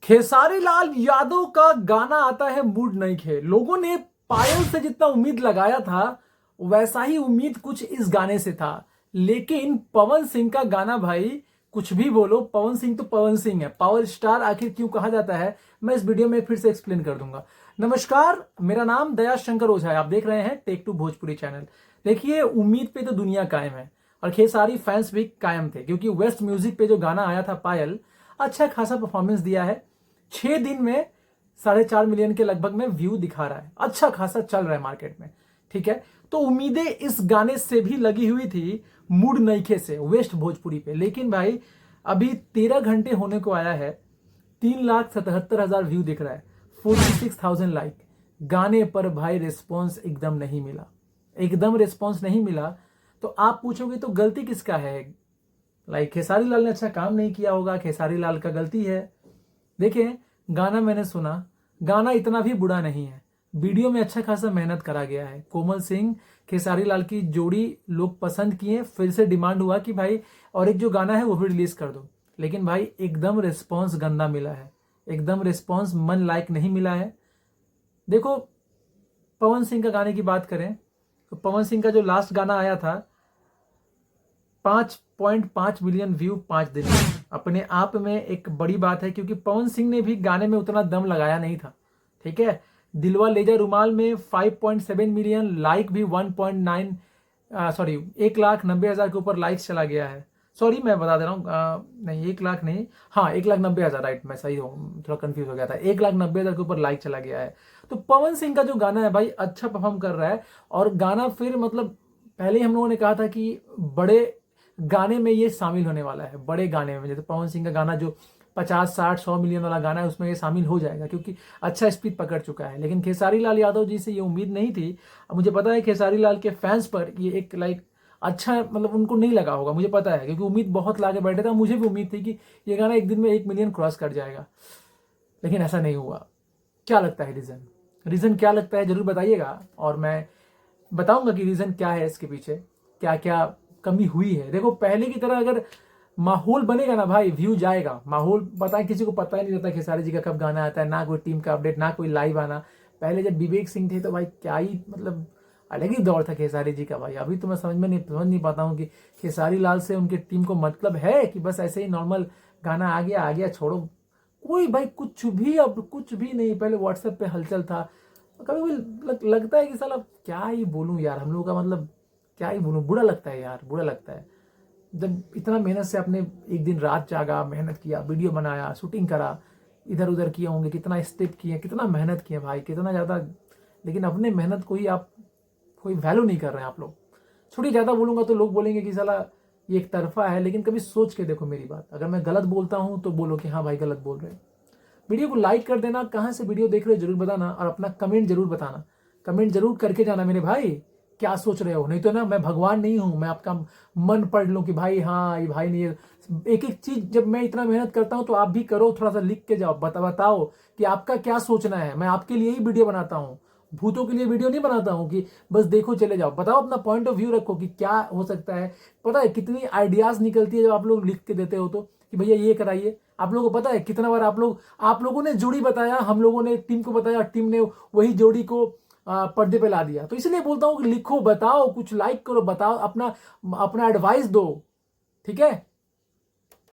खेसारी लाल यादव का गाना आता है मूड नहीं खे। लोगों ने पायल से जितना उम्मीद लगाया था वैसा ही उम्मीद कुछ इस गाने से था, लेकिन पवन सिंह का गाना भाई कुछ भी बोलो, पवन सिंह तो पवन सिंह है। पावर स्टार आखिर क्यों कहा जाता है, मैं इस वीडियो में फिर से एक्सप्लेन कर दूंगा। नमस्कार, मेरा नाम दया शंकर ओझा है। आप देख रहे हैं टेक टू भोजपुरी चैनल। देखिए, उम्मीद पे तो दुनिया कायम है और खेसारी फैंस भी कायम थे, क्योंकि वेस्ट म्यूजिक पे जो गाना आया था पायल, अच्छा खासा परफॉर्मेंस दिया है। 6 दिन में 4.5 मिलियन के लगभग में व्यू दिखा रहा है, अच्छा खासा चल रहा है मार्केट में। ठीक है, तो उम्मीदें इस गाने से भी लगी हुई थी, मूड नईखे से, वेस्ट भोजपुरी पे। लेकिन भाई अभी 13 घंटे होने को आया है, 3,77,000 व्यू दिख रहा है, 46,000 लाइक। गाने पर भाई रिस्पॉन्स एकदम नहीं मिला, एकदम रिस्पॉन्स नहीं मिला। तो आप पूछोगे तो गलती किसका है? खेसारी लाल ने अच्छा काम नहीं किया होगा, खेसारी लाल का गलती है। देखिए, गाना मैंने सुना, गाना इतना भी बुरा नहीं है। वीडियो में अच्छा खासा मेहनत करा गया है। कोमल सिंह खेसारी लाल की जोड़ी लोग पसंद किए, फिर से डिमांड हुआ कि भाई और एक जो गाना है वो भी रिलीज कर दो। लेकिन भाई एकदम रिस्पॉन्स गंदा मिला है, एकदम रिस्पॉन्स मन लायक नहीं मिला है। देखो, पवन सिंह का गाने की बात करें तो पवन सिंह का जो लास्ट गाना आया था, 5.5 मिलियन व्यू 5 दिन में, अपने आप में एक बड़ी बात है, क्योंकि पवन सिंह ने भी गाने में उतना दम लगाया नहीं था। ठीक है, दिलवा ले जा रुमाल में 5.7 मिलियन, लाइक भी 1.9 सॉरी 1,90,000 के ऊपर लाइक्स चला गया है। सॉरी, मैं बता दे रहा हूँ, नहीं 1 लाख नहीं, हाँ 1,90,000, राइट, मैं सही हूँ, थोड़ा कंफ्यूज हो गया था। 1,90,000 के ऊपर लाइक चला गया है। तो पवन सिंह का जो गाना है भाई अच्छा परफॉर्म कर रहा है। और गाना फिर मतलब पहले ही हम लोगों ने कहा था कि बड़े गाने में ये शामिल होने वाला है, बड़े गाने में। जैसे पवन सिंह का गाना जो 50, 60, 100 मिलियन वाला गाना है, उसमें ये शामिल हो जाएगा, क्योंकि अच्छा स्पीड पकड़ चुका है। लेकिन खेसारी लाल यादव जी से ये उम्मीद नहीं थी। अब मुझे पता है खेसारी लाल के फैंस पर ये एक अच्छा मतलब उनको नहीं लगा होगा, मुझे पता है, क्योंकि उम्मीद बहुत लाके बैठे थे। मुझे भी उम्मीद थी कि ये गाना एक दिन में 1 मिलियन क्रॉस कर जाएगा, लेकिन ऐसा नहीं हुआ। क्या लगता है रीजन? रीजन क्या लगता है जरूर बताइएगा, और मैं बताऊंगा कि रीजन क्या है इसके पीछे, क्या क्या कमी हुई है। देखो, पहले की तरह अगर माहौल बनेगा ना भाई, व्यू जाएगा। माहौल पता है, किसी को पता ही नहीं रहता खेसारी जी का कब गाना आता है, ना कोई टीम का अपडेट, ना कोई लाइव आना। पहले जब विवेक सिंह थे तो भाई क्या ही मतलब अलग ही दौर था खेसारी जी का भाई। अभी तो मैं समझ नहीं पाता हूँ कि खेसारी लाल से उनकी टीम को मतलब है कि बस ऐसे ही नॉर्मल गाना आ गया छोड़ो। कोई भाई कुछ भी, अब कुछ भी नहीं। पहले व्हाट्सएप पे हलचल था। कभी कभी लगता है कि साला क्या ही बोलूं यार, हम लोग का मतलब क्या ही बोलूं, बुरा लगता है यार, बुरा लगता है। जब इतना मेहनत से आपने एक दिन रात जागा, मेहनत किया, वीडियो बनाया, शूटिंग करा, इधर उधर किए होंगे, कितना स्टेप किए, कितना मेहनत किए भाई, कितना ज़्यादा। लेकिन अपने मेहनत को ही आप कोई वैल्यू नहीं कर रहे हैं आप लोग। छोटी ज़्यादा बोलूंगा तो लोग बोलेंगे कि साला ये एक तरफा है। लेकिन कभी सोच के देखो मेरी बात, अगर मैं गलत बोलता हूँ तो बोलो कि हाँ भाई गलत बोल रहे हैं। वीडियो को लाइक कर देना, कहाँ से वीडियो देख रहे हो जरूर बताना, और अपना कमेंट जरूर बताना। कमेंट जरूर करके जाना मेरे भाई, क्या सोच रहे हो। नहीं तो ना, मैं भगवान नहीं हूं, मैं आपका मन पढ़ लूं कि भाई हाँ ये भाई ने ये एक एक चीज। जब मैं इतना मेहनत करता हूं तो आप भी करो, थोड़ा सा लिख के जाओ, बताओ कि आपका क्या सोचना है। मैं आपके लिए ही वीडियो बनाता हूँ, भूतों के लिए वीडियो नहीं बनाता हूँ कि बस देखो चले जाओ। बताओ, अपना पॉइंट ऑफ व्यू रखो कि क्या हो सकता है। पता है कितनी आइडियाज निकलती है जब आप लोग लिख के देते हो तो, कि भैया ये कराइए। आप लोगों को पता है कितना बार आप लोगों ने जोड़ी बताया, हम लोगों ने टीम को बताया, टीम ने वही जोड़ी को पर्दे पे ला दिया। तो इसलिए बोलता हूँ कि लिखो, बताओ, कुछ लाइक करो, बताओ, अपना अपना एडवाइस दो। ठीक है,